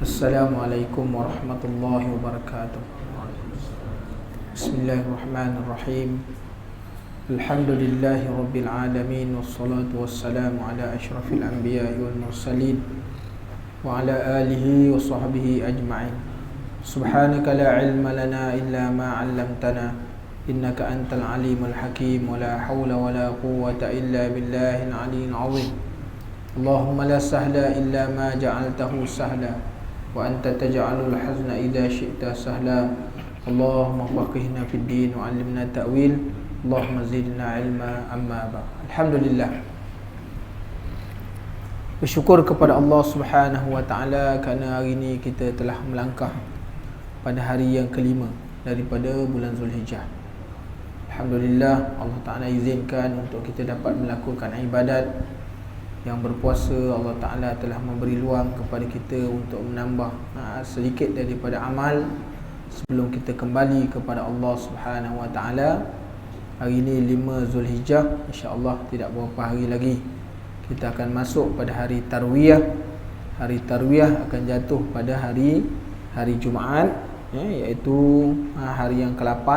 Assalamualaikum warahmatullahi wabarakatuh. Bismillahirrahmanirrahim. Alhamdulillahi rabbil alamin, wassalatu wassalamu ala asyrafil anbiya'i wal mursalin wa ala alihi wa sahbihi ajma'in. Subhanaka la ilma lana illa ma 'allamtana innaka antal alimul hakim, wa la hawla wa la quwwata illa billahil aliyyil 'azim. Allahumma la sahla illa ma ja'altahu sahla wa anta taj'alul hazna idza syi'ta sahla. Allahumma faqihna fid din wa 'allimna ta'wil. Allahumma zidna ilma, amma ba'd. Alhamdulillah, bersyukur kepada Allah Subhanahu wa taala kerana hari ini kita telah melangkah pada hari yang kelima daripada bulan Zulhijjah. Alhamdulillah, Allah Taala izinkan untuk kita dapat melakukan ibadat. Yang berpuasa, Allah Ta'ala telah memberi luang kepada kita untuk menambah sedikit daripada amal sebelum kita kembali kepada Allah Subhanahu Wa Ta'ala. Hari ini 5 Zulhijjah, insya-Allah tidak berapa hari lagi kita akan masuk pada hari Tarwiyah. Hari Tarwiyah akan jatuh pada hari Jumaat, iaitu hari yang ke-8,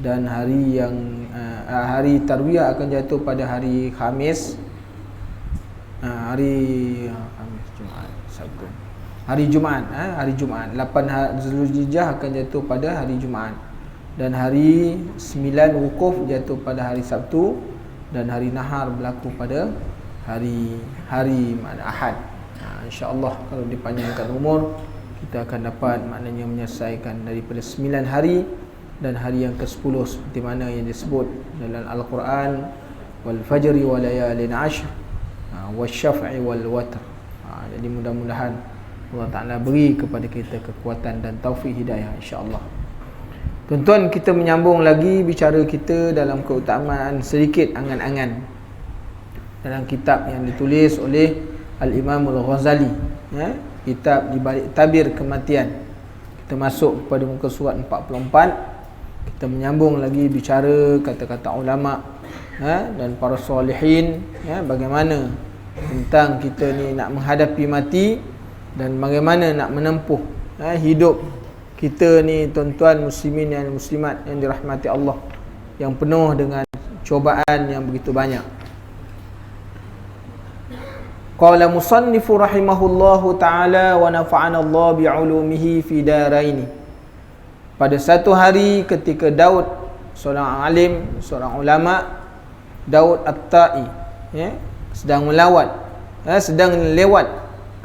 dan hari Tarwiyah akan jatuh pada hari Khamis. Hari Jumaat 8 Zulhijjah akan jatuh pada hari Jumaat, dan hari 9 wukuf jatuh pada hari Sabtu, dan hari Nahar berlaku pada hari Ahad. InsyaAllah kalau dipanjangkan umur, kita akan dapat maknanya menyelesaikan daripada 9 hari dan hari yang ke-10 seperti mana yang disebut dalam Al-Quran, wal fajri wa layalin ashr wasyaf'i wal watr. Jadi mudah-mudahan Allah Ta'ala beri kepada kita kekuatan dan taufik hidayah, insya-Allah. Tuan-tuan, kita menyambung lagi bicara kita dalam keutamaan sedikit angan-angan dalam kitab yang ditulis oleh Al-Imam Al-Ghazali, kitab Di Balik Tabir Kematian. Kita masuk kepada muka surat 44. Kita menyambung lagi bicara kata-kata ulama dan para salihin, bagaimana tentang kita ni nak menghadapi mati dan bagaimana nak menempuh hidup kita ni, tuan-tuan muslimin dan muslimat yang dirahmati Allah, yang penuh dengan cubaan yang begitu banyak. Qala musannifu rahimahullahu ta'ala wa nafa'ana Allah bi'ulumihi fi daraini. Pada satu hari ketika Daud, seorang alim, seorang ulama, Daud At-Ta'i, sedang melawat, sedang lewat,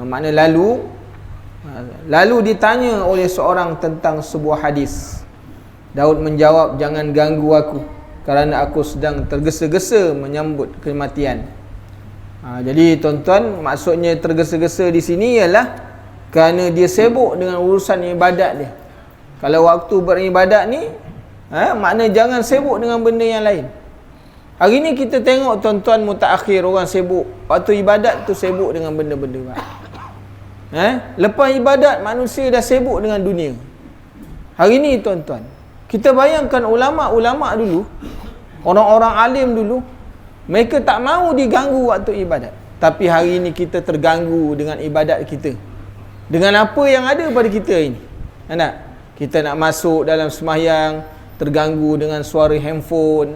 makna lalu ditanya oleh seorang tentang sebuah hadis. Daud menjawab, jangan ganggu aku kerana aku sedang tergesa-gesa menyambut kematian. Jadi tuan-tuan, maksudnya tergesa-gesa di sini ialah kerana dia sibuk dengan urusan ibadat dia. Kalau waktu beribadat ni, makna jangan sibuk dengan benda yang lain. Hari ni kita tengok tuan-tuan mutaakhir, orang sibuk waktu ibadat tu, sibuk dengan benda-benda lepas ibadat manusia dah sibuk dengan dunia. Hari ni tuan-tuan, kita bayangkan ulama-ulama dulu, orang-orang alim dulu, mereka tak mahu diganggu waktu ibadat. Tapi hari ni kita terganggu dengan ibadat kita, dengan apa yang ada pada kita ini. Kita nak masuk dalam sembahyang, terganggu dengan suara handphone.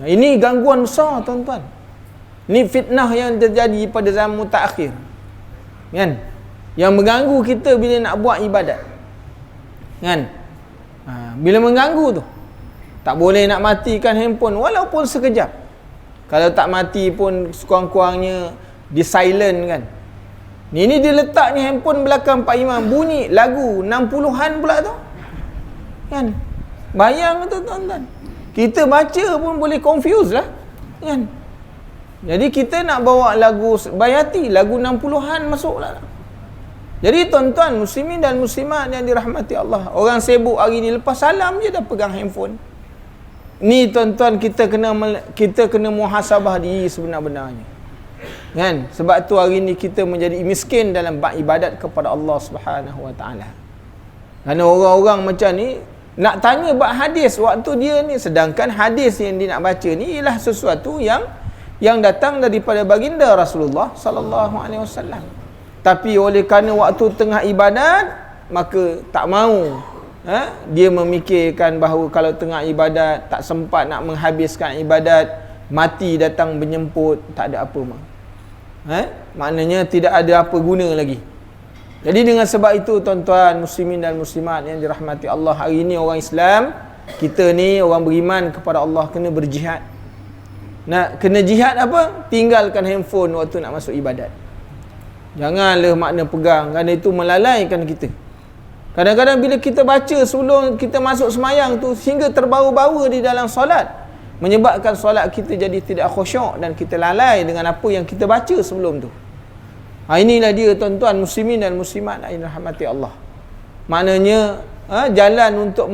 Ini gangguan besar tuan-tuan. Ini fitnah yang terjadi pada zaman mutaakhir, kan? Yang mengganggu kita bila nak buat ibadat, kan? Bila mengganggu tu, tak boleh nak matikan handphone walaupun sekejap. Kalau tak mati pun sekurang-kurangnya di silent, kan? Ini dia letak ni handphone belakang Pak Imam, bunyi lagu 60-an pula tu, kan? Bayang tu tuan-tuan. Kita baca pun boleh confuse lah, kan? Jadi kita nak bawa lagu Bayati, lagu 60-an masuk lah. Jadi tuan-tuan muslimin dan muslimat yang dirahmati Allah, orang sibuk hari ni, lepas salam je dah pegang handphone. Ni tuan-tuan, kita kena muhasabah diri sebenar-benarnya, kan? Sebab tu hari ni kita menjadi miskin dalam ibadat kepada Allah Subhanahu Wa Taala. Kerana orang-orang macam ni nak tanya bab hadis waktu dia ni, sedangkan hadis yang dia nak baca ni ialah sesuatu yang datang daripada baginda Rasulullah sallallahu alaihi wasallam. Tapi oleh kerana waktu tengah ibadat, maka tak mau dia memikirkan bahawa kalau tengah ibadat tak sempat nak menghabiskan ibadat, mati datang menjemput, tak ada apa maknanya tidak ada apa guna lagi. Jadi dengan sebab itu tuan-tuan muslimin dan muslimat yang dirahmati Allah, hari ini orang Islam, kita ni orang beriman kepada Allah, kena berjihad. Nak kena jihad apa? Tinggalkan handphone waktu nak masuk ibadat. Janganlah makna pegang, kerana itu melalaikan kita. Kadang-kadang bila kita baca sebelum kita masuk semayang tu, sehingga terbawa-bawa di dalam solat, menyebabkan solat kita jadi tidak khusyuk dan kita lalai dengan apa yang kita baca sebelum tu. Inilah dia tuan-tuan muslimin dan muslimat yang dirahmati Allah. Maknanya jalan untuk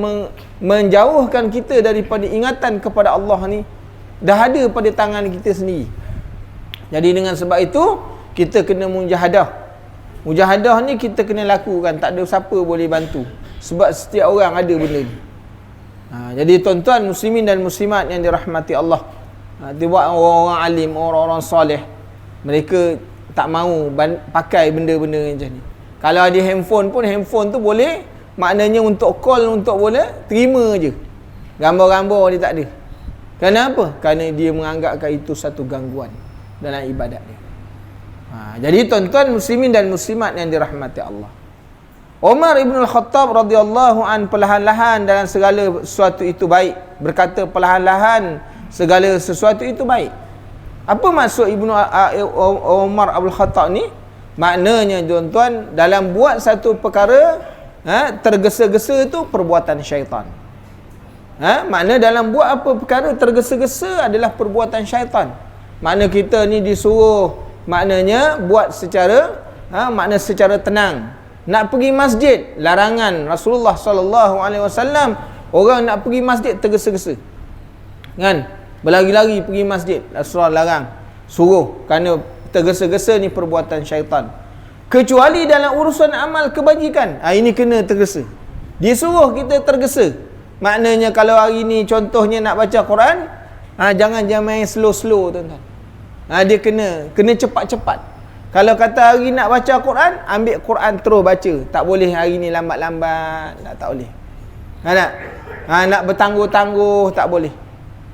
menjauhkan kita daripada ingatan kepada Allah ni dah ada pada tangan kita sendiri. Jadi dengan sebab itu kita kena mujahadah. Mujahadah ni kita kena lakukan, tak ada siapa boleh bantu, sebab setiap orang ada benda ni. Jadi tuan-tuan muslimin dan muslimat yang dirahmati Allah, buat orang-orang alim, orang-orang soleh, mereka tak mau pakai benda-benda macam ni. Kalau ada handphone pun, handphone tu boleh, maknanya untuk call, untuk boleh terima je, gambar-gambar dia tak ada. Kenapa? Kerana dia menganggapkan itu satu gangguan dalam ibadat dia. Jadi tuan-tuan muslimin dan muslimat yang dirahmati Allah, Umar ibn al-Khattab radhiyallahu an perlahan-lahan dalam segala sesuatu itu baik. Berkata perlahan-lahan segala sesuatu itu baik. Apa maksud Umar Abdul Khattab ni? Maknanya tuan-tuan, dalam buat satu perkara tergesa-gesa itu perbuatan syaitan. Makna dalam buat apa perkara tergesa-gesa adalah perbuatan syaitan. Makna kita ni disuruh, maknanya buat secara makna secara tenang. Nak pergi masjid, larangan Rasulullah sallallahu alaihi wasallam, orang nak pergi masjid tergesa-gesa. Kan? Berlari-lari pergi masjid, Rasulullah larang, suruh, kerana tergesa-gesa ni perbuatan syaitan. Kecuali dalam urusan amal kebajikan, ini kena tergesa. Dia suruh kita tergesa. Maknanya kalau hari ni contohnya nak baca Quran, jangan main slow-slow tuan-tuan. Dia kena cepat-cepat. Kalau kata hari nak baca Quran, ambil Quran terus baca. Tak boleh hari ni lambat-lambat, tak boleh. Nak bertangguh-tangguh, tak boleh.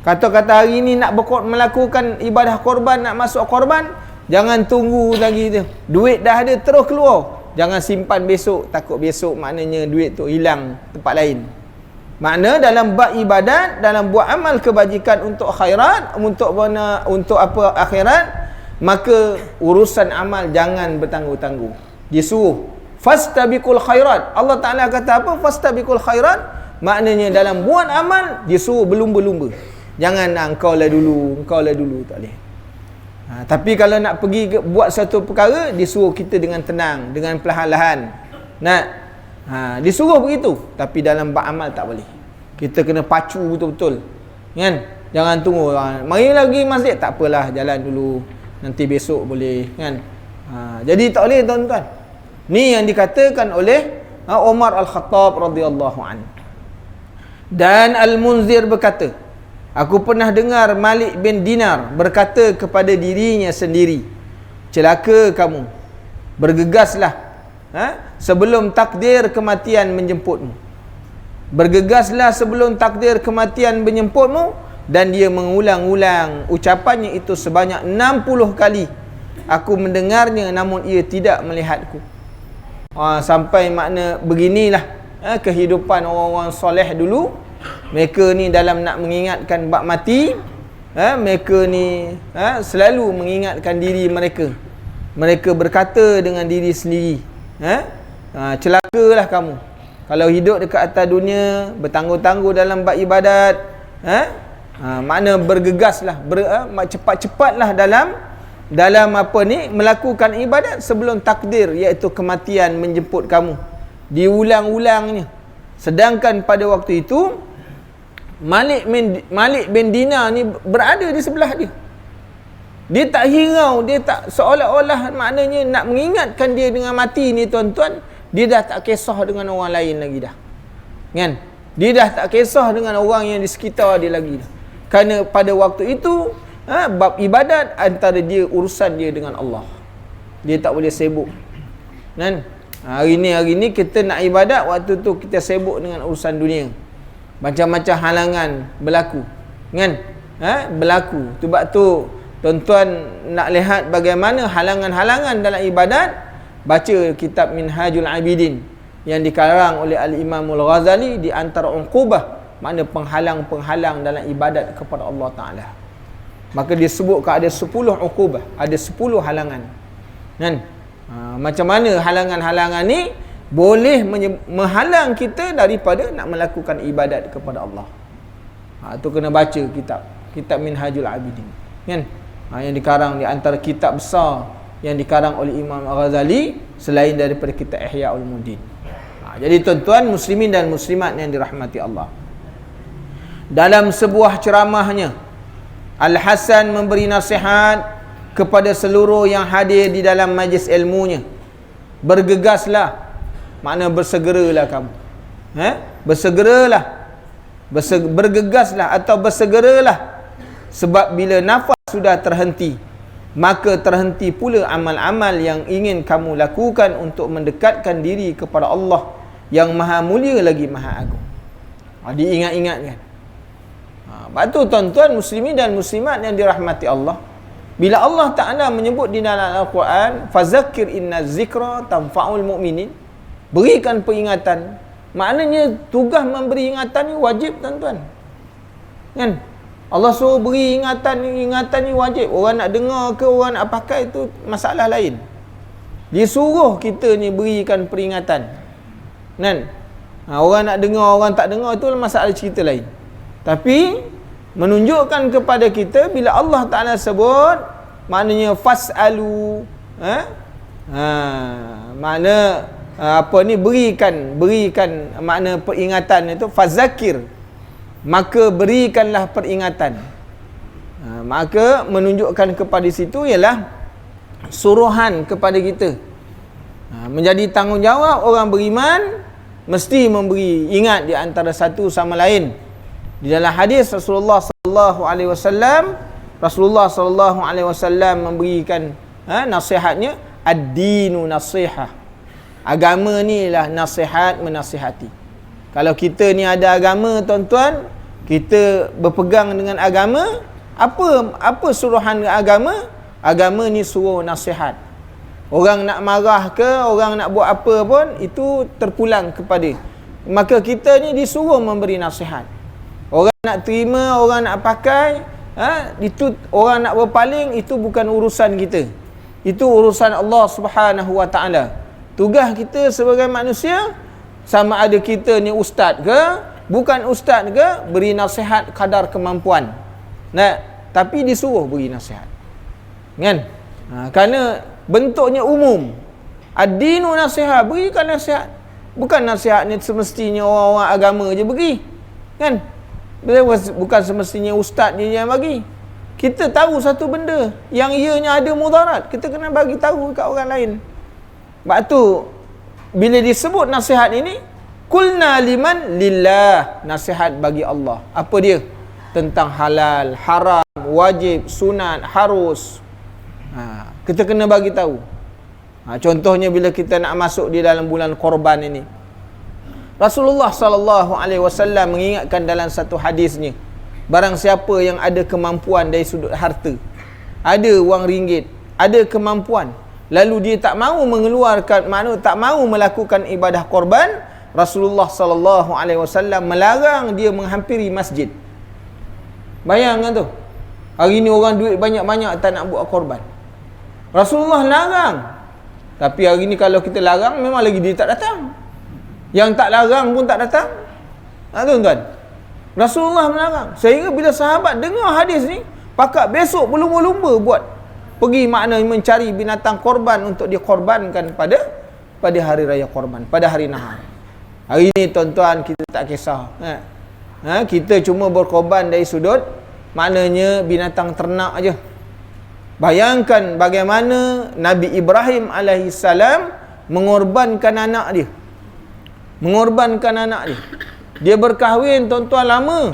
Kata-kata hari ni nak melakukan ibadah korban, nak masuk korban, jangan tunggu lagi tu. Duit dah ada, terus keluar. Jangan simpan besok, takut besok maknanya duit tu hilang tempat lain. Makna dalam bab ibadat, dalam buat amal kebajikan untuk khairat, untuk apa akhirat, maka urusan amal jangan bertangguh-tangguh. Disuruh fastabiqul khairat. Allah Taala kata apa? Fastabiqul khairat. Maknanya dalam buat amal disuruh berlumba-lumba. Jangan engkau lah dulu, tak boleh. Tapi kalau nak pergi buat satu perkara, disuruh kita dengan tenang, dengan perlahan-lahan. Disuruh begitu, tapi dalam bab amal tak boleh. Kita kena pacu betul-betul. Kan? Jangan tunggu, mari lagi masjid, tak apalah, jalan dulu, nanti besok boleh, kan? Jadi tak boleh tuan-tuan. Ni yang dikatakan oleh Umar Al-Khattab radhiyallahu anhu. Dan Al-Munzir berkata, aku pernah dengar Malik bin Dinar berkata kepada dirinya sendiri, celaka kamu, bergegaslah sebelum takdir kematian menjemputmu. Bergegaslah sebelum takdir kematian menjemputmu. Dan dia mengulang-ulang ucapannya itu sebanyak 60 kali. Aku mendengarnya namun ia tidak melihatku. Sampai makna beginilah kehidupan orang-orang soleh dulu. Mereka ni dalam nak mengingatkan bab mati, mereka ni selalu mengingatkan diri mereka. Mereka berkata dengan diri sendiri, celakalah kamu kalau hidup dekat atas dunia bertangguh-tangguh dalam bab ibadat. Makna bergegaslah, cepat-cepatlah dalam apa ni, melakukan ibadat sebelum takdir iaitu kematian menjemput kamu. Diulang-ulangnya. Sedangkan pada waktu itu Malik bin Dinar ni berada di sebelah dia. Dia tak hirau, dia tak, seolah-olah maknanya nak mengingatkan dia dengan mati ni tuan-tuan, dia dah tak kisah dengan orang lain lagi dah. Kan? Dia dah tak kisah dengan orang yang di sekitar dia lagi. Kerana pada waktu itu, bab ibadat antara dia, urusan dia dengan Allah. Dia tak boleh sibuk. Kan? Hari ni kita nak ibadat, waktu tu kita sibuk dengan urusan dunia. Macam-macam halangan berlaku. Kan? Berlaku. Sebab tu tuan-tuan nak lihat bagaimana halangan-halangan dalam ibadat, baca kitab Minhajul Abidin yang dikarang oleh Al-Imam Al-Ghazali, di antara uqubah, makna penghalang-penghalang dalam ibadat kepada Allah Ta'ala. Maka disebutkan ada 10 uqubah, ada 10 halangan. Kan? Macam mana halangan-halangan ni boleh menghalang kita daripada nak melakukan ibadat kepada Allah. Tu kena baca kitab Minhajul Abidin. Kan? Yang dikarang di antara kitab besar yang dikarang oleh Imam Al-Ghazali selain daripada kitab Ihya Ulumuddin. Jadi tuan-tuan muslimin dan muslimat yang dirahmati Allah, dalam sebuah ceramahnya, Al-Hasan memberi nasihat kepada seluruh yang hadir di dalam majlis ilmunya. Bergegaslah, makna bersegeralah kamu. Bersegeralah. Bergegaslah atau bersegeralah. Sebab bila nafas sudah terhenti, maka terhenti pula amal-amal yang ingin kamu lakukan untuk mendekatkan diri kepada Allah yang maha mulia lagi maha agung. Diingat-ingatkan. Sebab tu tuan-tuan muslimin dan muslimat yang dirahmati Allah, bila Allah Ta'ala menyebut di dalam Al-Quran, fazakir inna zikra tanfa'ul mu'minin, berikan peringatan, maknanya tugas memberi ingatan ni wajib tuan-tuan. Kan? Allah suruh beri ingatan ni wajib. Orang nak dengar ke orang nak pakai itu masalah lain. Dia suruh kita ni berikan peringatan. Kan? Orang nak dengar, orang tak dengar, itu masalah cerita lain. Tapi menunjukkan kepada kita bila Allah Ta'ala sebut, maknanya fas'alu, makna berikan makna peringatan itu fazakir, maka berikanlah peringatan. Maka menunjukkan kepada situ ialah suruhan kepada kita. Menjadi tanggungjawab orang beriman mesti memberi ingat di antara satu sama lain. Di dalam hadis Rasulullah sallallahu alaihi wasallam memberikan nasihatnya, ad-dinu nasihah. Agama ni lah nasihat, menasihati. Kalau kita ni ada agama tuan-tuan, kita berpegang dengan agama, apa suruhan agama? Agama ni suruh nasihat. Orang nak marah ke, orang nak buat apa pun, itu terpulang kepada. Maka kita ni disuruh memberi nasihat. Orang nak terima, orang nak pakai, itu orang nak berpaling, itu bukan urusan kita. Itu urusan Allah Subhanahu Wa Taala. Tugas kita sebagai manusia, sama ada kita ni ustaz ke, bukan ustaz ke, beri nasihat kadar kemampuan. Tapi disuruh beri nasihat. Kan? Kerana bentuknya umum. Ad-dinu nasihat, berikan nasihat. Bukan nasihat ni semestinya orang-orang agama je bagi. Kan? Bukan semestinya ustaz je yang bagi. Kita tahu satu benda yang ianya ada mudarat, kita kena bagi tahu kat orang lain. Sebab tu bila disebut nasihat ini, kulna liman lillah, nasihat bagi Allah. Apa dia? Tentang halal, haram, wajib, sunat, harus. Kita kena bagi tahu. Contohnya bila kita nak masuk di dalam bulan Korban ini, Rasulullah sallallahu alaihi wasallam mengingatkan dalam satu hadisnya, barang siapa yang ada kemampuan dari sudut harta, ada wang ringgit, ada kemampuan, lalu dia tak mahu mengeluarkan, tak mahu melakukan ibadah korban, Rasulullah sallallahu alaihi wasallam melarang dia menghampiri masjid. Bayangkan tu. Hari ni orang duit banyak-banyak tak nak buat korban. Rasulullah larang. Tapi hari ni kalau kita larang, memang lagi dia tak datang. Yang tak larang pun tak datang. Tuan-tuan, Rasulullah melarang. Sehingga bila sahabat dengar hadis ni, pakak besok berlumba-lumba buat pergi, makna mencari binatang korban untuk dikorbankan pada hari raya korban, pada hari nahar. Hari ni tuan-tuan kita tak kisah. Kita cuma berkorban dari sudut maknanya binatang ternak aja. Bayangkan bagaimana Nabi Ibrahim alaihissalam mengorbankan anak dia. Dia berkahwin tuan-tuan lama.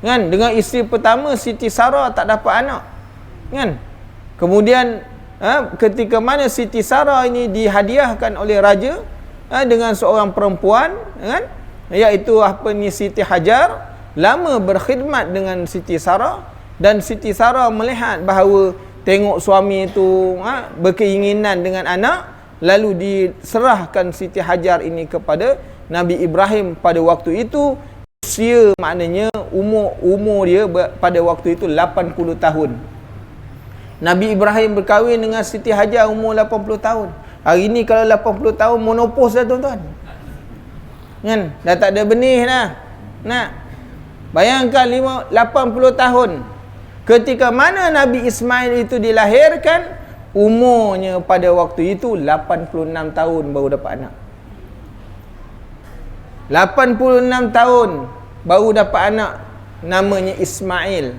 Kan? Dengan isteri pertama Siti Sarah tak dapat anak. Kan? Kemudian ketika mana Siti Sarah ini dihadiahkan oleh raja dengan seorang perempuan, kan? Iaitu Siti Hajar, lama berkhidmat dengan Siti Sarah, dan Siti Sarah melihat bahawa tengok suami itu berkeinginan dengan anak, lalu diserahkan Siti Hajar ini kepada Nabi Ibrahim pada waktu itu. Usia maknanya umur dia pada waktu itu 80 tahun. Nabi Ibrahim berkahwin dengan Siti Hajar umur 80 tahun. Hari ni kalau 80 tahun monopos dah tuan-tuan. Kan? Dah tak ada benih dah. Nak bayangkan 80 tahun. Ketika mana Nabi Ismail itu dilahirkan, umurnya pada waktu itu 86 tahun baru dapat anak. 86 tahun baru dapat anak, namanya Ismail.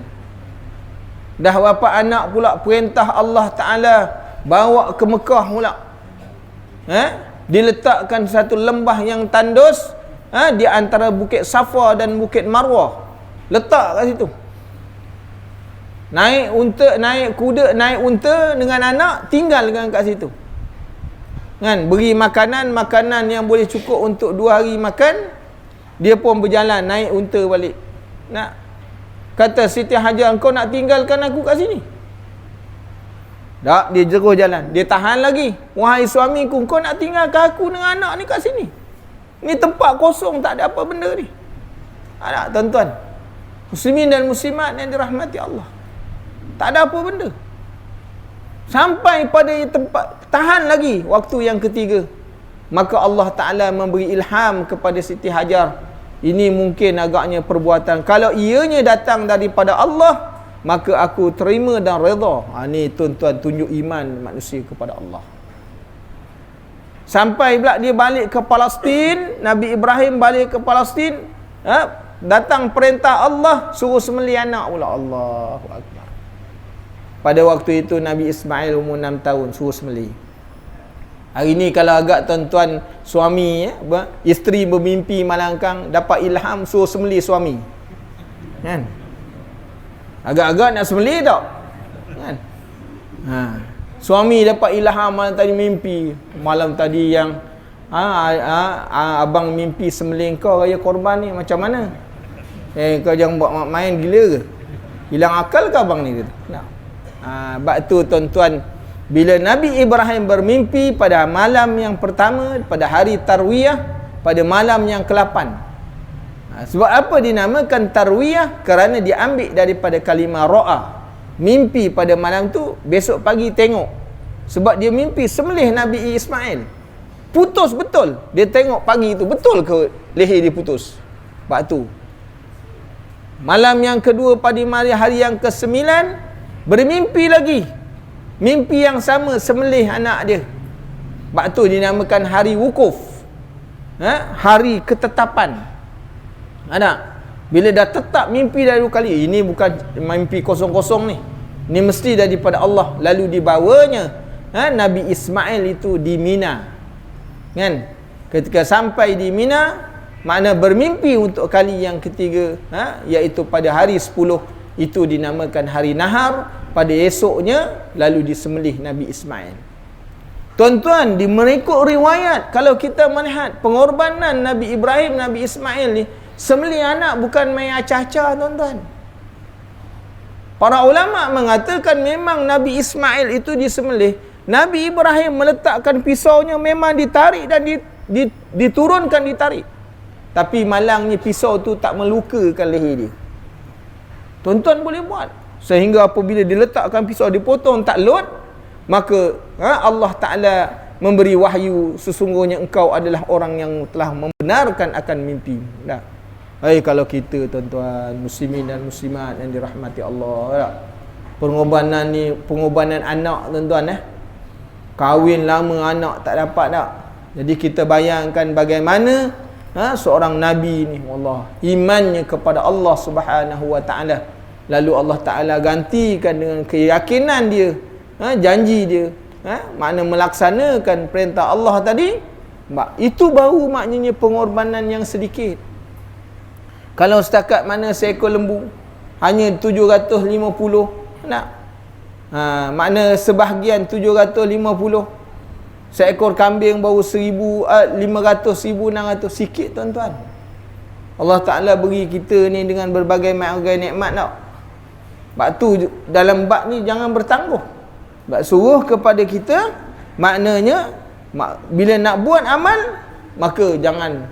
Dah dapat anak pula, perintah Allah Ta'ala bawa ke Mekah pula. Diletakkan satu lembah yang tandus di antara Bukit Safa dan Bukit Marwah. Letak kat situ. Naik unta dengan anak, tinggal kat situ. Kan, beri makanan yang boleh cukup untuk 2 hari makan. Dia pun berjalan naik unta balik. Nak kata Siti Hajar, kau nak tinggalkan aku kat sini? Tak, dia terus jalan. Dia tahan lagi. Wahai suamiku, kau nak tinggalkan aku dengan anak ni kat sini? Ni tempat kosong, tak ada apa benda ni. Ada tuan-tuan, muslimin dan muslimat yang dirahmati Allah, tak ada apa benda. Sampai pada tempat tahan lagi waktu yang ketiga, maka Allah Ta'ala memberi ilham kepada Siti Hajar. Ini mungkin agaknya perbuatan, kalau ianya datang daripada Allah, maka aku terima dan redha. Ni tuan-tuan, tunjuk iman manusia kepada Allah. Sampai pula dia balik ke Palestin, Nabi Ibrahim balik ke Palestin, datang perintah Allah suruh sembelih anak pula. Allahu Akbar. Pada waktu itu Nabi Ismail umur 6 tahun, suruh sembelih. Hari ni kalau agak tuan-tuan suami, isteri bermimpi malangkang, dapat ilham suruh sembelih suami, kan? Agak-agak nak sembelih tak? Kan? Suami dapat ilham malam tadi mimpi. Malam tadi yang abang mimpi sembelih kau raya korban ni, macam mana? Kau jangan buat main gila ke? Hilang akal ke abang ni? Sebab tu tuan-tuan, bila Nabi Ibrahim bermimpi pada malam yang pertama, pada hari Tarwiyah, pada malam yang ke-8. Sebab apa dinamakan Tarwiyah? Kerana diambil daripada kalimah ra'a. Mimpi pada malam tu, besok pagi tengok. Sebab dia mimpi sembelih Nabi Ismail. Putus betul. Dia tengok pagi tu, betul ke leher dia putus? Sebab tu malam yang kedua pada hari yang ke-9, bermimpi lagi. Mimpi yang sama, sembelih anak dia. Sebab tu dinamakan hari wukuf. Hari ketetapan. Ada? Bila dah tetap mimpi dari 2 kali, ini bukan mimpi kosong-kosong ni. Ini mesti daripada Allah. Lalu dibawanya Nabi Ismail itu di Mina. Kan? Ketika sampai di Mina, makna bermimpi untuk kali yang ketiga, iaitu pada hari 10, itu dinamakan hari Nahar. Pada esoknya lalu disembelih Nabi Ismail. Tuan-tuan, di mengikut riwayat, kalau kita melihat pengorbanan Nabi Ibrahim, Nabi Ismail ni, sembelih anak bukan main acah-acah tuan-tuan. Para ulama mengatakan memang Nabi Ismail itu disembelih. Nabi Ibrahim meletakkan pisaunya, memang ditarik dan diturunkan, ditarik. Tapi malangnya pisau tu tak melukakan leher dia. Tuan-tuan boleh buat. Sehingga apabila diletakkan pisau, dipotong tak lot, maka Allah Ta'ala memberi wahyu, sesungguhnya engkau adalah orang yang telah membenarkan akan mimpi. Kalau kita tuan-tuan, muslimin dan muslimat yang dirahmati Allah, pengorbanan ni, pengorbanan anak tuan-tuan, kahwin lama anak tak dapat tak. Jadi kita bayangkan bagaimana seorang Nabi ni, wallah, imannya kepada Allah Subhanahu Wa Ta'ala. Lalu Allah Ta'ala gantikan dengan keyakinan dia, janji dia, makna melaksanakan perintah Allah tadi. Itu baru maknanya pengorbanan yang sedikit. Kalau setakat mana seekor lembu hanya 750 nak. Makna sebahagian 750. Seekor kambing baru 500, 1600, sikit tuan-tuan. Allah Ta'ala beri kita ni dengan berbagai nikmat tau. Sebab tu dalam bab ni jangan bertangguh. Sebab suruh kepada kita, maknanya bila nak buat amal, maka jangan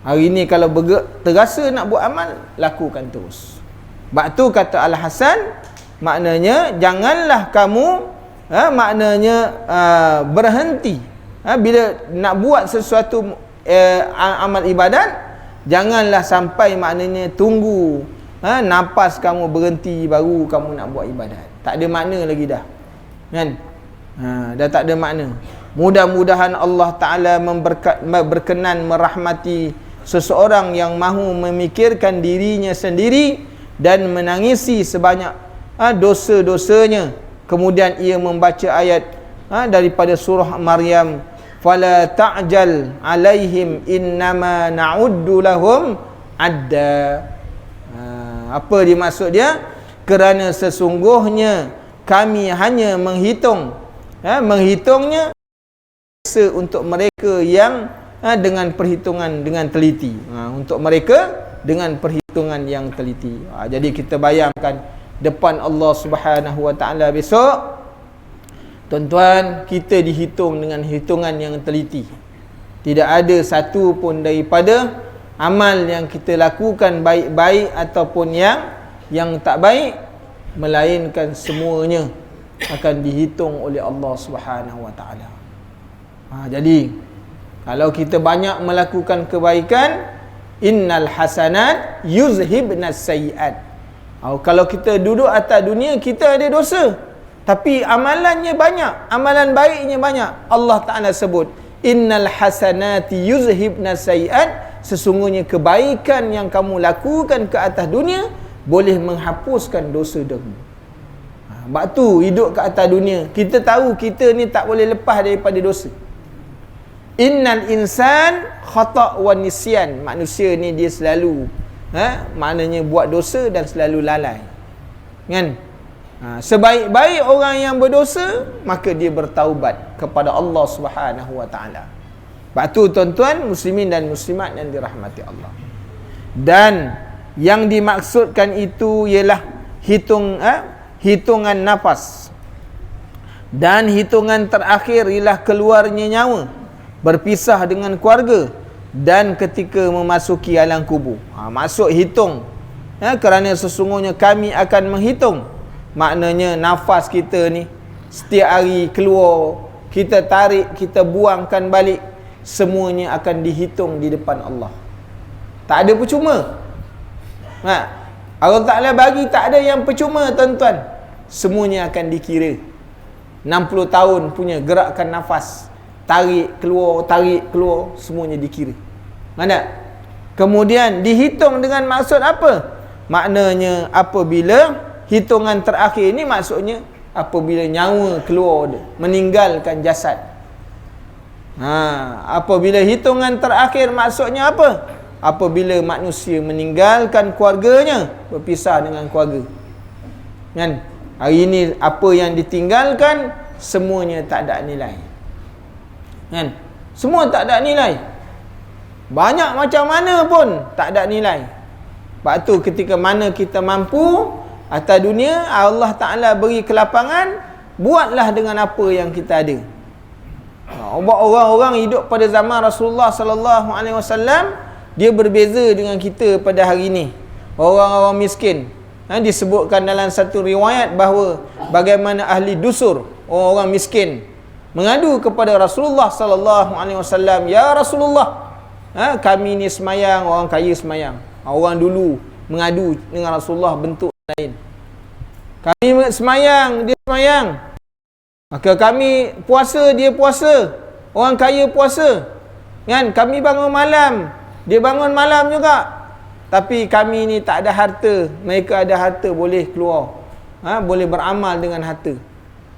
hari ni kalau terasa nak buat amal, lakukan terus. Sebab tu kata Al-Hasan, maknanya janganlah kamu berhenti bila nak buat sesuatu amal ibadat. Janganlah sampai maknanya tunggu nafas kamu berhenti baru kamu nak buat ibadat. Tak ada makna lagi dah, kan? Dah tak ada makna. Mudah-mudahan Allah Ta'ala berkenan merahmati seseorang yang mahu memikirkan dirinya sendiri dan menangisi sebanyak dosa-dosanya. Kemudian ia membaca ayat daripada surah Maryam, fala ta'jal alaihim innama na'uddu lahum adda. Apa dimaksud dia? Kerana sesungguhnya kami hanya menghitungnya untuk mereka yang dengan perhitungan dengan teliti. Untuk mereka dengan perhitungan yang teliti. Jadi kita bayangkan depan Allah Subhanahu Wa Ta'ala besok, tuan-tuan, kita dihitung dengan hitungan yang teliti. Tidak ada satu pun daripada amal yang kita lakukan baik-baik ataupun yang tak baik, melainkan semuanya akan dihitung oleh Allah Subhanahu Wa Ta'ala. Jadi kalau kita banyak melakukan kebaikan, innal hasanat yuzhibnas sayyiat. Kalau kita duduk atas dunia, kita ada dosa, tapi amalannya banyak, amalan baiknya banyak. Allah Ta'ala sebut, innal hasanati yuzhibnas sayyiat. Sesungguhnya kebaikan yang kamu lakukan ke atas dunia boleh menghapuskan dosa dahulu. Sebab tu hidup ke atas dunia, kita tahu kita ni tak boleh lepas daripada dosa. Innal insan khata' wa nisyan. Manusia ni dia selalu maknanya buat dosa dan selalu lalai, kan? Sebaik-baik orang yang berdosa, maka dia bertaubat kepada Allah Subhanahu Wa Ta'ala. Sebab tu tuan-tuan muslimin dan muslimat yang dirahmati Allah, dan yang dimaksudkan itu ialah hitungan nafas, dan hitungan terakhir ialah keluarnya nyawa, berpisah dengan keluarga, dan ketika memasuki alam kubur. Masuk hitung, kerana sesungguhnya kami akan menghitung. Maknanya nafas kita ni setiap hari keluar, kita tarik, kita buangkan balik, semuanya akan dihitung di depan Allah. Tak ada percuma. Allah Ta'ala bagi tak ada yang percuma, tuan-tuan. Semuanya akan dikira. 60 tahun punya gerakan nafas, tarik keluar, semuanya dikira. Mana? Kemudian dihitung dengan maksud apa? Maknanya apabila hitungan terakhir ini, maksudnya apabila nyawa keluar, meninggalkan jasad. Apabila hitungan terakhir maksudnya apa? Apabila manusia meninggalkan keluarganya, berpisah dengan keluarga. Kan? Hari ini apa yang ditinggalkan semuanya tak ada nilai. Kan? Semua tak ada nilai. Banyak macam mana pun tak ada nilai. Sebab tu ketika mana kita mampu atas dunia, Allah Ta'ala beri kelapangan, buatlah dengan apa yang kita ada. Orang-orang hidup pada zaman Rasulullah sallallahu alaihi wasallam, dia berbeza dengan kita pada hari ini. Orang-orang miskin, disebutkan dalam satu riwayat bahawa bagaimana ahli dusur, orang-orang miskin, mengadu kepada Rasulullah sallallahu alaihi wasallam, "Ya Rasulullah, kami ni semayang, orang kaya semayang." Orang dulu mengadu dengan Rasulullah bentuk lain. Kami semayang, dia semayang. Maka kami puasa, dia puasa. Orang kaya puasa. Kan? Kami bangun malam, dia bangun malam juga. Tapi kami ni tak ada harta, mereka ada harta, boleh keluar. Boleh beramal dengan harta.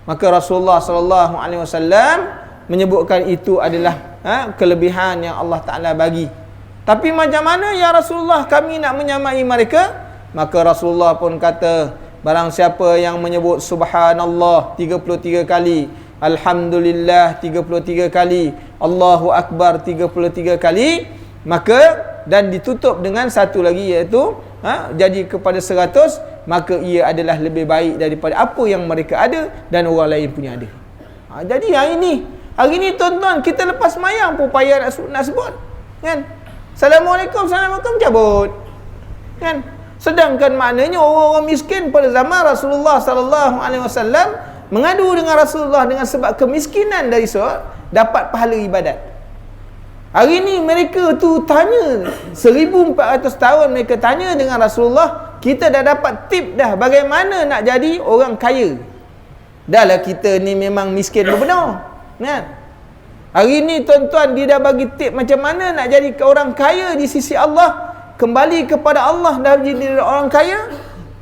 Maka Rasulullah sallallahu alaihi wasallam menyebutkan itu adalah kelebihan yang Allah Ta'ala bagi. Tapi macam mana ya Rasulullah kami nak menyamai mereka? Maka Rasulullah pun kata, barang siapa yang menyebut subhanallah 33 kali, alhamdulillah 33 kali, Allahu akbar 33 kali, maka dan ditutup dengan satu lagi iaitu jadi kepada 100, maka ia adalah lebih baik daripada apa yang mereka ada dan orang lain punya ada. Jadi hari ini tuan-tuan, kita lepas semayang pun payah nak sebut, kan? Assalamualaikum, Assalamualaikum, cabut, kan? Sedangkan maknanya orang-orang miskin pada zaman Rasulullah sallallahu alaihi wasallam mengadu dengan Rasulullah dengan sebab kemiskinan dari dapat pahala ibadat. Hari ini mereka tu tanya 1400 tahun mereka tanya dengan Rasulullah, kita dah dapat tip dah bagaimana nak jadi orang kaya. Dahlah kita ni memang miskin benar, kan? Hari ini tuan-tuan, dia dah bagi tip macam mana nak jadi orang kaya di sisi Allah, kembali kepada Allah, dah jadi orang kaya.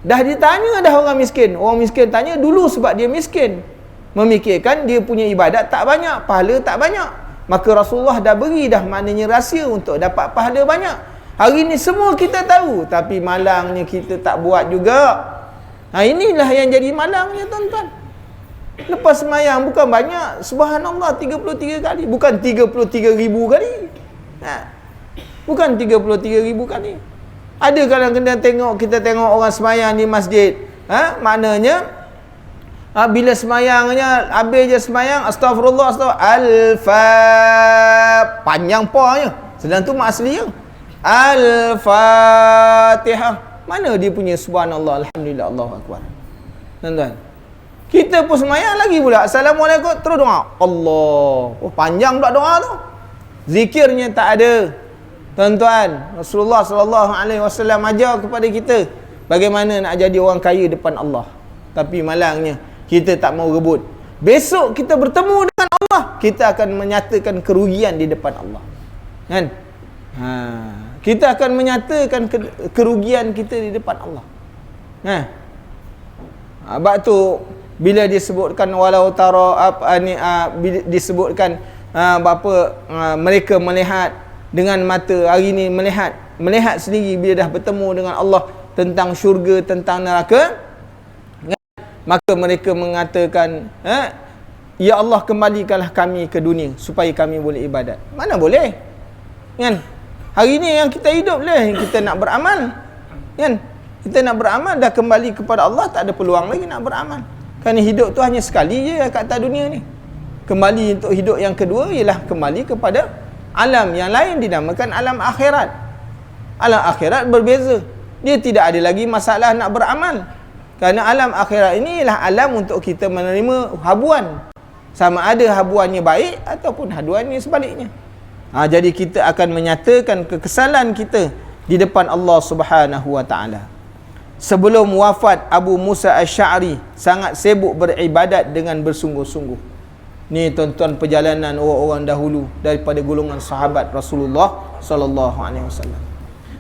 Dah ditanya dah orang miskin. Orang miskin tanya dulu sebab dia miskin, memikirkan dia punya ibadat tak banyak, pahala tak banyak. Maka Rasulullah dah beri dah maknanya rahsia untuk dapat pahala banyak. Hari ini semua kita tahu, tapi malangnya kita tak buat juga. Inilah yang jadi malangnya tuan-tuan. Lepas semayang bukan banyak, subhanallah 33 kali, bukan 33,000 kali. Bukan 33,000 kali. Ada kadang-kadang kita tengok orang semayang di masjid, maknanya bila semayangnya habis je semayang, astagfirullah, panjang pahanya. Sedang tu mak asli je. Al-Fatihah. Mana dia punya subhanallah, alhamdulillah, Allahu akbar. Tuan-tuan, kita pun semayang lagi pula, assalamualaikum, terus doa Allah. Panjang pula doa tu. Zikirnya tak ada. Tuan-tuan, Rasulullah sallallahu alaihi wasallam ajar kepada kita bagaimana nak jadi orang kaya depan Allah. Tapi malangnya kita tak mau rebut. Besok kita bertemu dengan Allah, kita akan menyatakan kerugian di depan Allah, kan? Kita akan menyatakan kerugian kita di depan Allah. Sebab tu bila disebutkan walau tara disebutkan mereka melihat dengan mata, hari ini melihat sendiri bila dah bertemu dengan Allah tentang syurga, tentang neraka, maka mereka mengatakan, ya Allah, kembalikanlah kami ke dunia supaya kami boleh ibadat. Mana boleh, kan? Hari ini yang kita hidup lah, kita nak beramal, kan? Kita nak beramal, dah kembali kepada Allah, tak ada peluang lagi nak beramal. Kerana hidup tu hanya sekali je kat atas dunia ni. Kembali untuk hidup yang kedua ialah kembali kepada alam yang lain, dinamakan alam akhirat. Alam akhirat berbeza. Dia tidak ada lagi masalah nak beramal. Kerana alam akhirat ini ialah alam untuk kita menerima habuan. Sama ada habuannya baik ataupun habuannya sebaliknya. Jadi kita akan menyatakan kekesalan kita di depan Allah Subhanahu wa taala. Sebelum wafat, Abu Musa Asy'ari sangat sibuk beribadat dengan bersungguh-sungguh. Ni tuan-tuan perjalanan orang-orang dahulu daripada golongan sahabat Rasulullah sallallahu alaihi wasallam.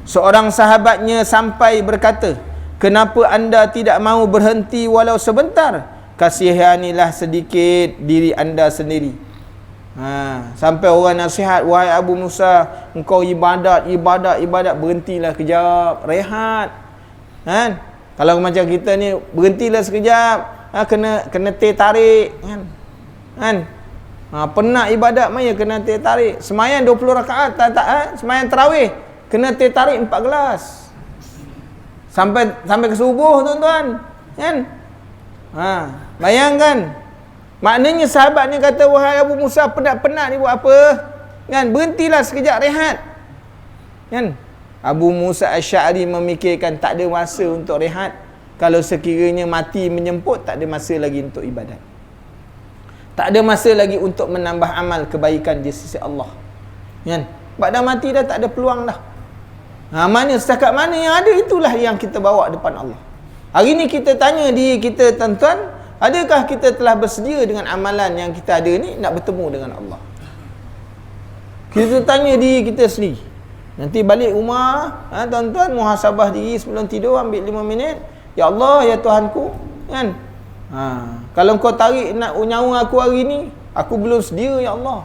Seorang sahabatnya sampai berkata, "Kenapa anda tidak mahu berhenti walau sebentar? Kasihanilah sedikit diri anda sendiri." Sampai orang nasihat, "Wahai Abu Musa, engkau ibadat, berhentilah kejap, rehat." Kan? Kalau macam kita ni, berhentilah sekejap, kena teh tarik, kan? Penat ibadat maya kena teh tarik. Semayang 20 rakaat semayang tarawih kena teh tarik 4 gelas. Sampai ke subuh, tuan-tuan, kan? Bayangkan. Maknanya sahabat ni kata, "Wahai Abu Musa, penat-penat ni buat apa? Kan? Berhentilah sekejap, rehat." Kan? Abu Musa Asy'ari memikirkan tak ada masa untuk rehat. Kalau sekiranya mati menjemput, tak ada masa lagi untuk ibadat. Tak ada masa lagi untuk menambah amal kebaikan di sisi Allah. Kan? Sebab dah mati dah, tak ada peluang dah. Mana setakat mana yang ada, itulah yang kita bawa depan Allah. Hari ni kita tanya diri kita, tuan-tuan, adakah kita telah bersedia dengan amalan yang kita ada ni nak bertemu dengan Allah? Kita tanya diri kita sendiri. Nanti balik rumah, tuan-tuan, muhasabah diri sebelum tidur, ambil 5 minit. Ya Allah, ya Tuhanku, kan? Kalau kau tarik nak nyawa aku hari ni, aku belum sedia, ya Allah.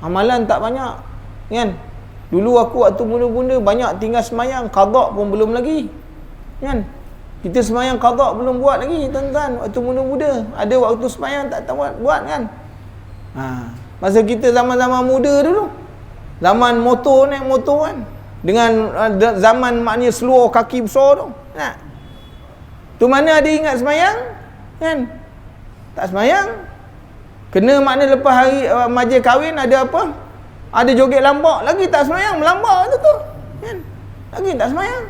Amalan tak banyak, kan? Dulu aku waktu muda-muda banyak tinggal semayang, qada pun belum lagi. Kan? Kita semayang qada belum buat lagi, tuan-tuan. Waktu muda-muda ada waktu semayang tak tahu buat kan. Masa kita zaman-zaman muda dulu, zaman motor, naik motor kan, dengan zaman maknanya seluar kaki besar tu. Tu mana ada ingat semayang kan? Tak semayang. Kena makna lepas hari majlis kahwin ada apa? Ada joget lambak, lagi tak semayang, melambak tu kan? Lagi tak semayang.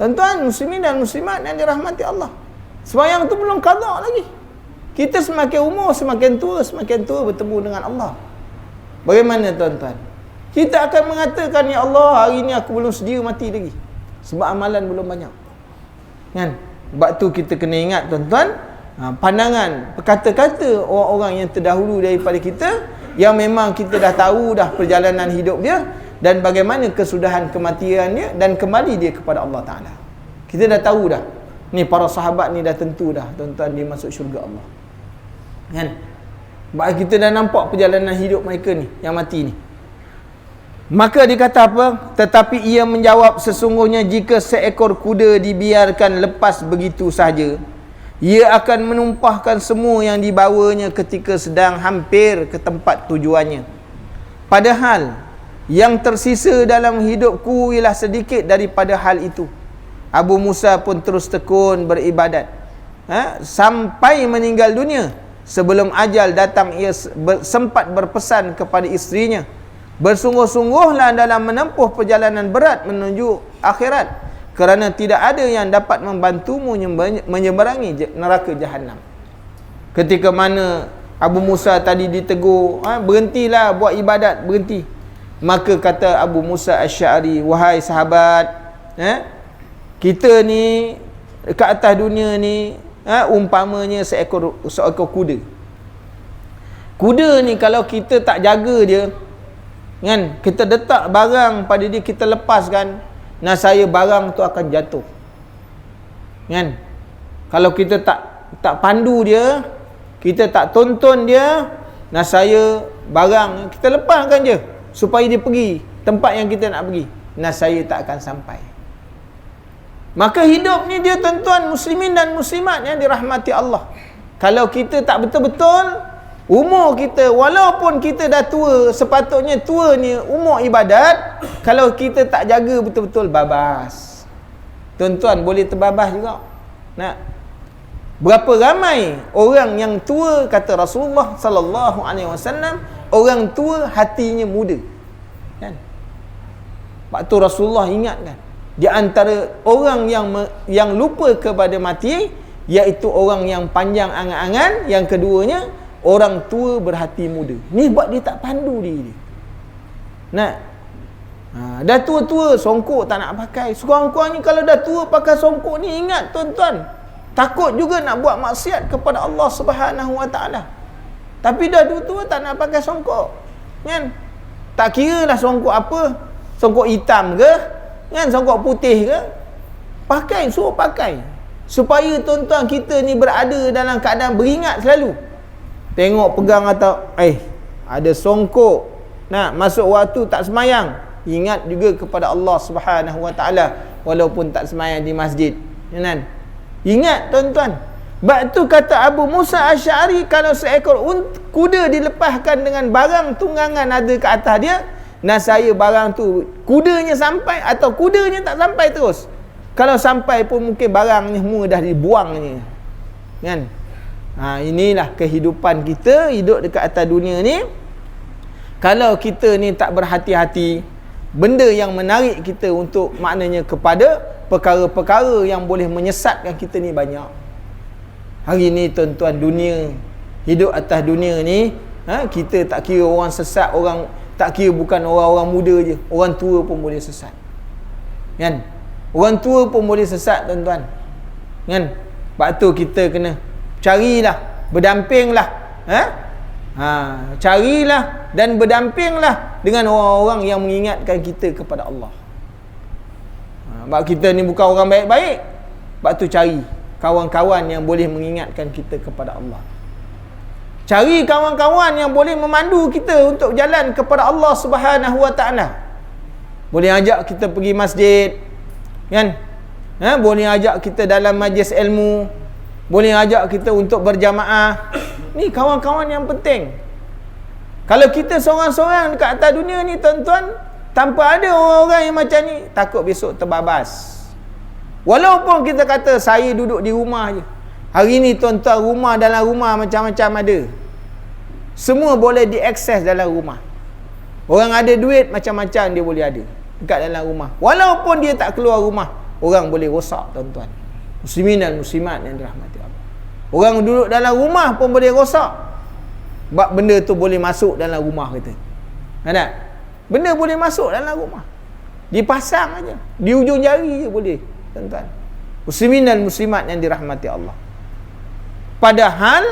Tuan-tuan muslimin dan muslimat yang dirahmati Allah, semayang tu belum qada lagi. Kita semakin umur, semakin tua bertemu dengan Allah. Bagaimana tuan-tuan? Kita akan mengatakan, ya Allah, hari ni aku belum sedia mati lagi, sebab amalan belum banyak. Kan? Sebab tu kita kena ingat tuan-tuan, pandangan, kata-kata orang-orang yang terdahulu daripada kita, yang memang kita dah tahu dah perjalanan hidup dia dan bagaimana kesudahan kematian dia dan kembali dia kepada Allah Ta'ala. Kita dah tahu dah, ni para sahabat ni dah tentu dah tuan-tuan dia masuk syurga Allah. Kan? Sebab kita dah nampak perjalanan hidup mereka ni yang mati ni. Maka dia kata apa? Tetapi ia menjawab, sesungguhnya jika seekor kuda dibiarkan lepas begitu sahaja, ia akan menumpahkan semua yang dibawanya ketika sedang hampir ke tempat tujuannya. Padahal yang tersisa dalam hidupku ialah sedikit daripada hal itu. Abu Musa pun terus tekun beribadat sampai meninggal dunia. Sebelum ajal datang, ia sempat berpesan kepada isterinya, bersungguh-sungguhlah dalam menempuh perjalanan berat menuju akhirat, kerana tidak ada yang dapat membantumu menyeberangi neraka jahanam. Ketika mana Abu Musa tadi ditegur, berhentilah buat ibadat, berhenti. Maka kata Abu Musa Asy'ari, wahai sahabat, kita ni ke atas dunia ni umpamanya seekor kuda. Kuda ni kalau kita tak jaga dia, kan, kita letak barang pada dia, kita lepaskan, nasaya barang tu akan jatuh. Kan? Kalau kita tak pandu dia, kita tak tonton dia, nasaya barang kita lepaskan je supaya dia pergi tempat yang kita nak pergi, nasaya tak akan sampai. Maka hidup ni dia tuan-tuan muslimin dan muslimat yang dirahmati Allah, kalau kita tak betul-betul umur kita, walaupun kita dah tua, sepatutnya tua ni umur ibadat, kalau kita tak jaga betul-betul, babas. Tuan-tuan boleh terbabas juga. Berapa ramai orang yang tua, kata Rasulullah sallallahu alaihi wasallam, orang tua hatinya muda. Kan? Waktu Rasulullah ingatkan, di antara orang yang lupa kepada mati, iaitu orang yang panjang angan-angan, yang keduanya orang tua berhati muda. Ni buat dia tak pandu diri dia. Dah tua-tua, songkok tak nak pakai. Sekurang-kurangnya kalau dah tua pakai songkok ni, ingat tuan-tuan, takut juga nak buat maksiat kepada Allah Subhanahu Wa Taala. Tapi dah tua-tua tak nak pakai songkok. Kan? Tak kira lah songkok apa, songkok hitam ke, kan, songkok putih ke, pakai, suruh pakai, supaya tuan-tuan kita ni berada dalam keadaan beringat selalu. Tengok pegang atau ada songkok, masuk waktu tak semayang, ingat juga kepada Allah Subhanahu Wa Taala walaupun tak semayang di masjid. Kan? Ingat tuan-tuan. Sebab tu kata Abu Musa Asy'ari, kalau seekor kuda dilepaskan dengan barang tunggangan ada ke atas dia, nasaya barang tu kudanya sampai atau kudanya tak sampai terus. Kalau sampai pun mungkin barangnya semua dah dibuangnya. Kan? Inilah kehidupan kita, hidup dekat atas dunia ni. Kalau kita ni tak berhati-hati, benda yang menarik kita untuk maknanya kepada perkara-perkara yang boleh menyesatkan kita ni banyak. Hari ni tuan-tuan, dunia, hidup atas dunia ni, kita tak kira orang sesat, orang tak kira bukan orang-orang muda je, orang tua pun boleh sesat. Kan? Orang tua pun boleh sesat tuan-tuan. Kan? Sebab tu kita kena carilah, berdampinglah, carilah dan berdampinglah dengan orang-orang yang mengingatkan kita kepada Allah. Sebab kita ni bukan orang baik-baik, sebab tu cari kawan-kawan yang boleh mengingatkan kita kepada Allah. Cari kawan-kawan yang boleh memandu kita untuk jalan kepada Allah Subhanahu Wa Taala. boleh ajak kita pergi masjid, kan? Boleh ajak kita dalam majlis ilmu, boleh ajak kita untuk berjamaah. Ni kawan-kawan yang penting. Kalau kita seorang-seorang dekat atas dunia ni tuan-tuan, tanpa ada orang-orang yang macam ni, takut besok terbabas. Walaupun kita kata saya duduk di rumah je. Hari ni tuan-tuan, rumah dalam rumah macam-macam ada. Semua boleh diakses dalam rumah. Orang ada duit macam-macam dia boleh ada dekat dalam rumah. Walaupun dia tak keluar rumah, orang boleh rosak tuan-tuan. Muslimin dan muslimat yang dirahmati Allah. Orang duduk dalam rumah pun boleh rosak. Sebab benda tu boleh masuk dalam rumah kita. Ada? Benda boleh masuk dalam rumah. Dipasang aja. Di ujung jari je boleh, tuan-tuan. Muslimin dan muslimat yang dirahmati Allah. Padahal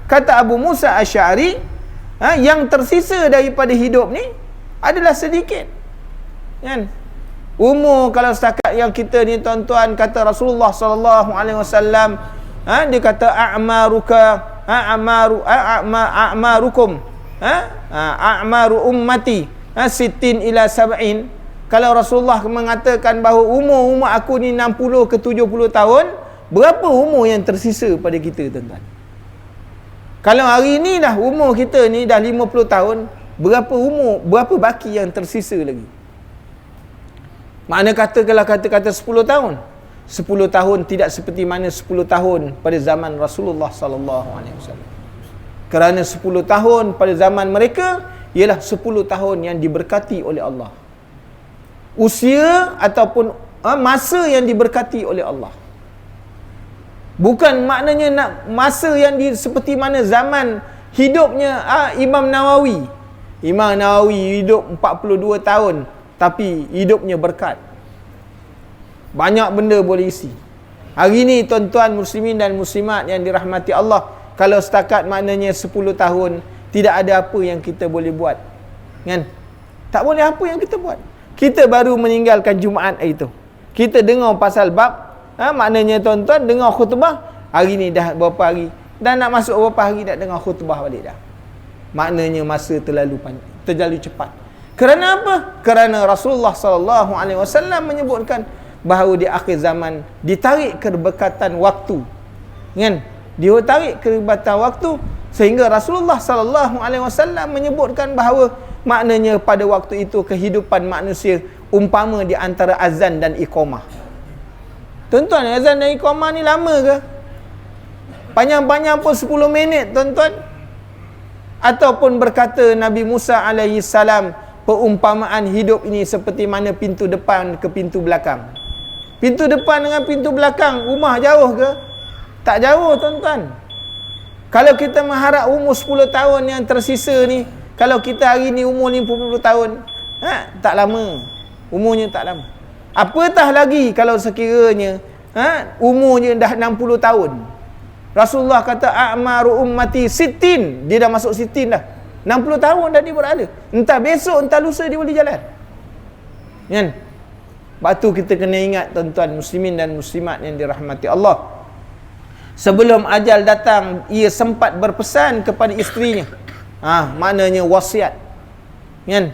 kata Abu Musa Asy'ari, yang tersisa daripada hidup ni adalah sedikit. Kan? Umur kalau setakat yang kita ni tuan-tuan, kata Rasulullah sallallahu alaihi wasallam, dia kata a'marukum a'maru ummati sittin ila sab'in. Kalau Rasulullah mengatakan bahawa umur aku ni 60 ke 70 tahun, berapa umur yang tersisa pada kita tuan-tuan? Kalau hari ni dah umur kita ni dah 50 tahun, berapa baki yang tersisa lagi? Makna kata kalau kata-kata 10 tahun, 10 tahun tidak seperti mana 10 tahun pada zaman Rasulullah sallallahu alaihi wasallam. Kerana 10 tahun pada zaman mereka ialah 10 tahun yang diberkati oleh Allah. Usia ataupun masa yang diberkati oleh Allah. Bukan maknanya nak masa yang seperti mana zaman hidupnya Imam Nawawi. Imam Nawawi hidup 42 tahun tapi hidupnya berkat. Banyak benda boleh isi. Hari ni tuan-tuan muslimin dan muslimat yang dirahmati Allah, kalau setakat maknanya 10 tahun, tidak ada apa yang kita boleh buat. Kan? Tak boleh apa yang kita buat. Kita baru meninggalkan Jumaat itu. Kita dengar pasal bab, maknanya tuan-tuan dengar khutbah, hari ni dah berapa hari, dah nak masuk berapa hari dah dengar khutbah balik dah. Maknanya masa terlalu cepat. Kerana apa? Kerana Rasulullah sallallahu alaihi wasallam menyebutkan bahawa di akhir zaman ditarik keberkatan waktu. Kan? Ditarik keberkatan waktu sehingga Rasulullah sallallahu alaihi wasallam menyebutkan bahawa maknanya pada waktu itu kehidupan manusia umpama di antara azan dan iqamah. Tuan-tuan, azan dan iqamah ni lama ke? Panjang-panjang pun 10 minit, tuan-tuan. Ataupun berkata Nabi Musa alaihi salam, perumpamaan hidup ini seperti mana pintu depan ke pintu belakang. Pintu depan dengan pintu belakang, rumah jauh ke? Tak jauh, tuan-tuan. Kalau kita mengharap umur 10 tahun yang tersisa ni, kalau kita hari ni umur 50 tahun, tak lama. Umurnya tak lama. Apatah lagi kalau sekiranya umurnya dah 60 tahun. Rasulullah kata a'maru ummati sittin, dia dah masuk sittin dah. 60 tahun dah dia berada. Entah besok, entah lusa dia boleh jalan. Kan? Sebab tu kita kena ingat tuan-tuan muslimin dan muslimat yang dirahmati Allah. Sebelum ajal datang, ia sempat berpesan kepada isterinya. Maknanya wasiat. Kan?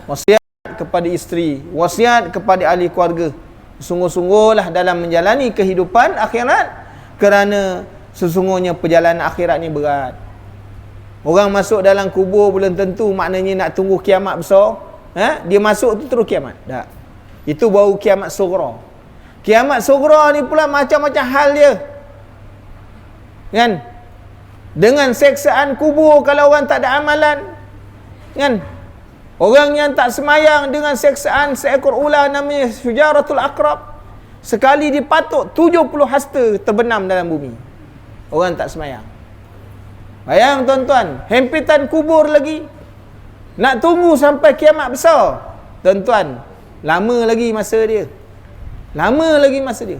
Wasiat kepada isteri, wasiat kepada ahli keluarga. Sungguh-sungguhlah dalam menjalani kehidupan akhirat, kerana sesungguhnya perjalanan akhirat ni berat. Orang masuk dalam kubur belum tentu maknanya nak tunggu kiamat besar. Dia masuk tu terus kiamat. Tak. Itu baru kiamat sughra. Kiamat sughra ni pula macam-macam hal dia. Kan? Dengan seksaan kubur kalau orang tak ada amalan. Kan? Orang yang tak semayang dengan seksaan seekor ular namanya Syujaratul Aqrab. Sekali dipatuk 70 hasta terbenam dalam bumi. Orang tak semayang. Bayang tuan-tuan, hempitan kubur lagi. Nak tunggu sampai kiamat besar. Tuan-tuan, lama lagi masa dia. Lama lagi masa dia.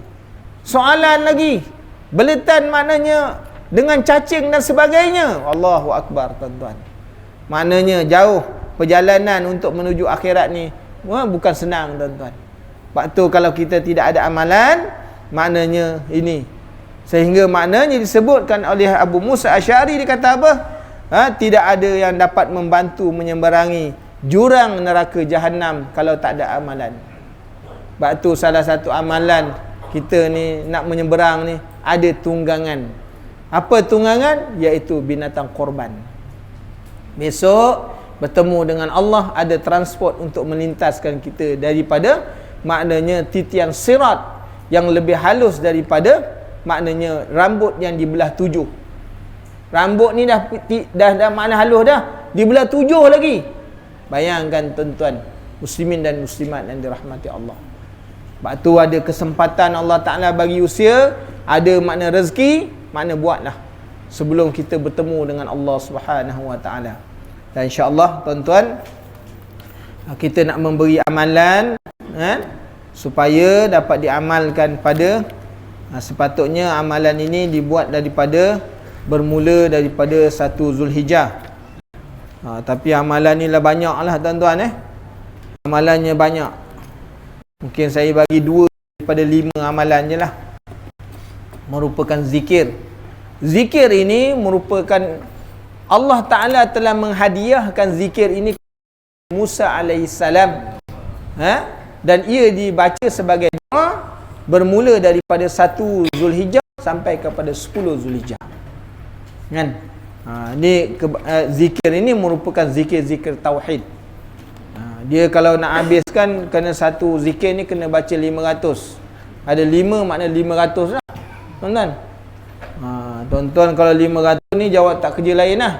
Soalan lagi. Beletan maknanya dengan cacing dan sebagainya. Allahu Akbar tuan-tuan. Maknanya jauh perjalanan untuk menuju akhirat ni bukan senang tuan-tuan. Sebab tu kalau kita tidak ada amalan, maknanya ini. Sehingga maknanya disebutkan oleh Abu Musa Asy'ari, dia kata apa? Tidak ada yang dapat membantu menyembarangi jurang neraka Jahannam kalau tak ada amalan. Sebab tu salah satu amalan kita ni nak menyeberang ni ada tunggangan. Apa tunggangan? Iaitu binatang korban. Besok bertemu dengan Allah, ada transport untuk melintaskan kita daripada maknanya titian sirat yang lebih halus daripada maknanya rambut yang dibelah 7. Rambut ni dah makna halus dah, dibelah 7 lagi. Bayangkan tuan-tuan muslimin dan muslimat yang dirahmati Allah. Sebab tu ada kesempatan Allah Ta'ala bagi usia, ada makna rezeki, makna buatlah sebelum kita bertemu dengan Allah Subhanahu Wa Ta'ala. Dan insya-Allah tuan-tuan, kita nak memberi amalan supaya dapat diamalkan pada sepatutnya amalan ini dibuat bermula daripada 1 Zulhijjah. Tapi amalan ni lah banyak lah tuan-tuan. Amalannya banyak. Mungkin saya bagi 2 daripada 5 amalan je lah. Merupakan zikir. Zikir ini merupakan Allah Ta'ala telah menghadiahkan zikir ini kepada Musa alaihissalam. Dan ia dibaca sebagai doa bermula daripada 1 Zulhijjah sampai kepada 10 Zulhijjah. Kan? Zikir ini merupakan zikir-zikir tauhid. Dia kalau nak habiskan, kena satu zikir ni kena baca 500. Ada 5 makna 500 lah tuan-tuan. Tuan-tuan kalau 500 ni jawab tak kerja lain lah.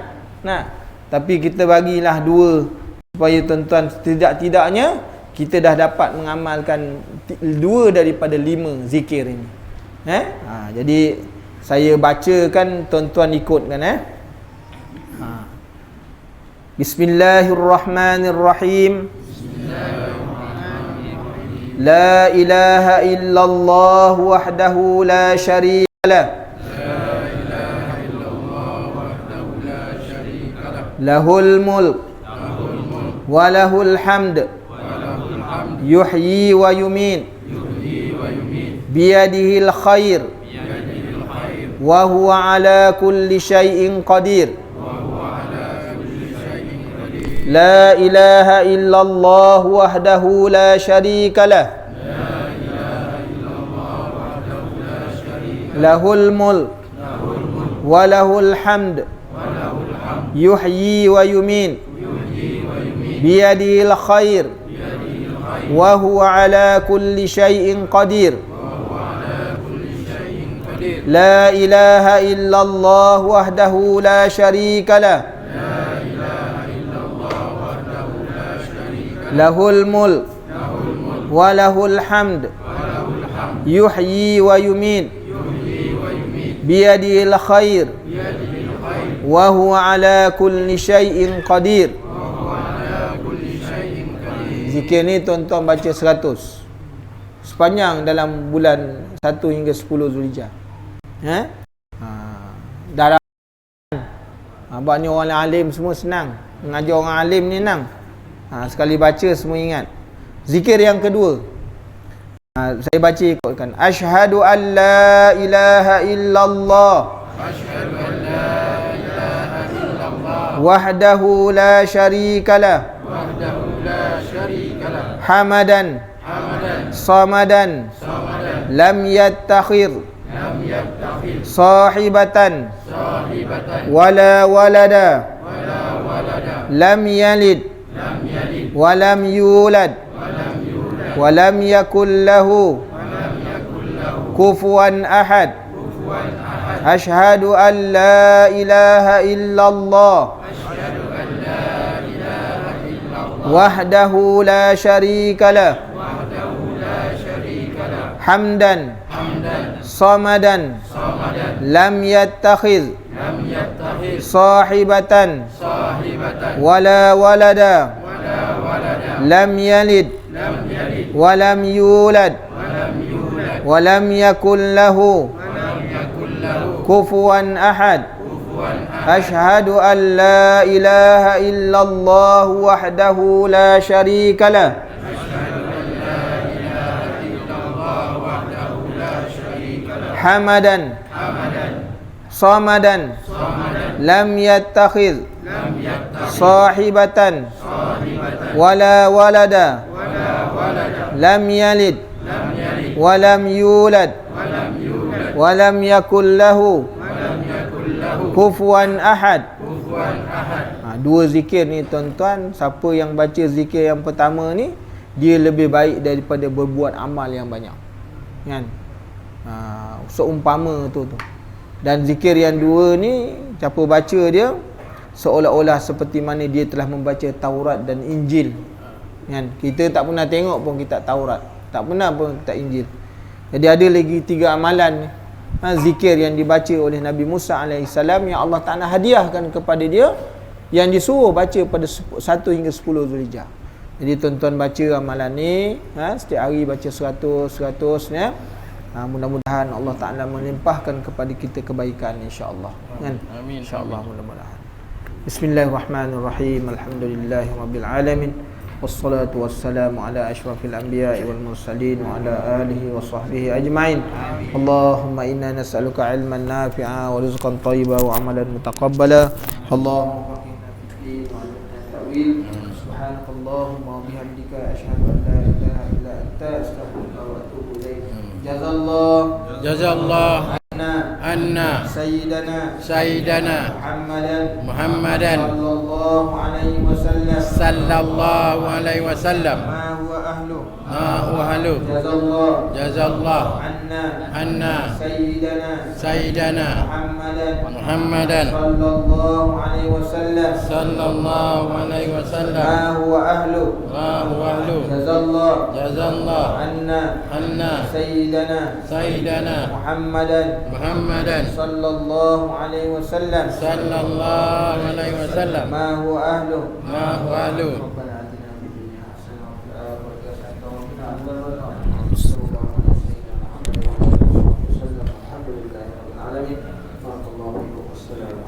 Tapi kita bagilah 2 supaya tuan-tuan tidak-tidaknya kita dah dapat mengamalkan 2 daripada 5 zikir ini. Jadi saya bacakan, tuan-tuan ikutkan. Bismillahirrahmanirrahim. La ilaha illallah wahdahu la syarika lah. Lahul mulk wa lahul hamd yuhyi wa yumin biyadihil khair wa huwa ala kulli syai'in qadir. La ilaha illallah wahdahu la syarika lah. Lahul mulk wa lahul hamd yuhyi wa yumin biyadihil khair wa huwa ala kulli syai'in qadir. La ilaha illallah wahdahu la syarika lah. Lahul mulk wa lahul hamd yuhyi wa yumin biyadihil khair wa huwa ala kulli syai'in qadir. Zikir ni tuan-tuan baca 100 sepanjang dalam bulan 1 hingga 10 Zulhijjah. Darah abang ni orang alim semua senang. Mengajar orang alim ni senang. Sekali baca semua ingat. Zikir yang kedua, saya baca ikutkan. Asyhadu an la ilaha illallah wahdahu la syarikalah hamadan samadan lam yattakhir sahibatan wala walada lam yalid walam yulad walam yakul lahu kufuwan ahad. Asyhadu an la ilaha illallah wahdahu la syarikalah hamdan samadan lam yattakhidh sahibatan wala walada lam yalid walam yulad walam yakul lahu kufuwan ahad. Asyhadu an la ilaha illallah wahdahu la syarikalah hamadan samadan lam yattakhidh sahibatan wala walada lam yalid wa lam yulad wa lam yakul lahu kufuwan ahad. Dua zikir ni tuan-tuan, siapa yang baca zikir yang pertama ni, dia lebih baik daripada berbuat amal yang banyak, kan? Seumpama tu. Dan zikir yang dua ni, siapa baca dia, seolah-olah seperti mana dia telah membaca Taurat dan Injil, kan? Kita tak pernah tengok pun kitab Taurat, tak pernah pun kitab Injil. Jadi ada lagi 3 amalan ni, zikir yang dibaca oleh Nabi Musa AS yang Allah Ta'ala hadiahkan kepada dia, yang disuruh baca pada 1 hingga 10 Zulhijjah. Jadi tuan-tuan baca amalan ni, setiap hari baca 100 ya. Mudah-mudahan Allah Ta'ala melimpahkan kepada kita kebaikan, insya-Allah, kan? Amin. Insya-Allah, mudah-mudahan. Bismillahirrahmanirrahim. Alhamdulillahirabbil alamin. Wassalatu wassalamu ala asyrafil anbiya'i wal mursalin wa ala alihi wa sahbihi ajma'in. Allahumma inna nas'aluka ilman nafi'a wa rizqan thayyiban wa amalan mutaqabbala. Allahumma faqihna fid din wa 'allimna ta'wil. Subhanakallahumma wa bihamdika asyhadu an la ilaha illa anta astaghfiruka wa atubu ilaik. Jazallah anna sayyidana Muhammadan sallallahu alaihi wasallam ma huwa ahlu. Jazallah anna sayyidana Muhammadan sallallahu alaihi wasallam ma huwa ahlu. Jazallah anna sayyidana Muhammadan sallallahu alaihi wasallam ma huwa ahlu. Rabbana atina fid dunya hasanah wa fil akhirati hasanah wa qina adzabannar. Alhamdulillahirabbil alamin. Barakallahu fiikum. Wassalamu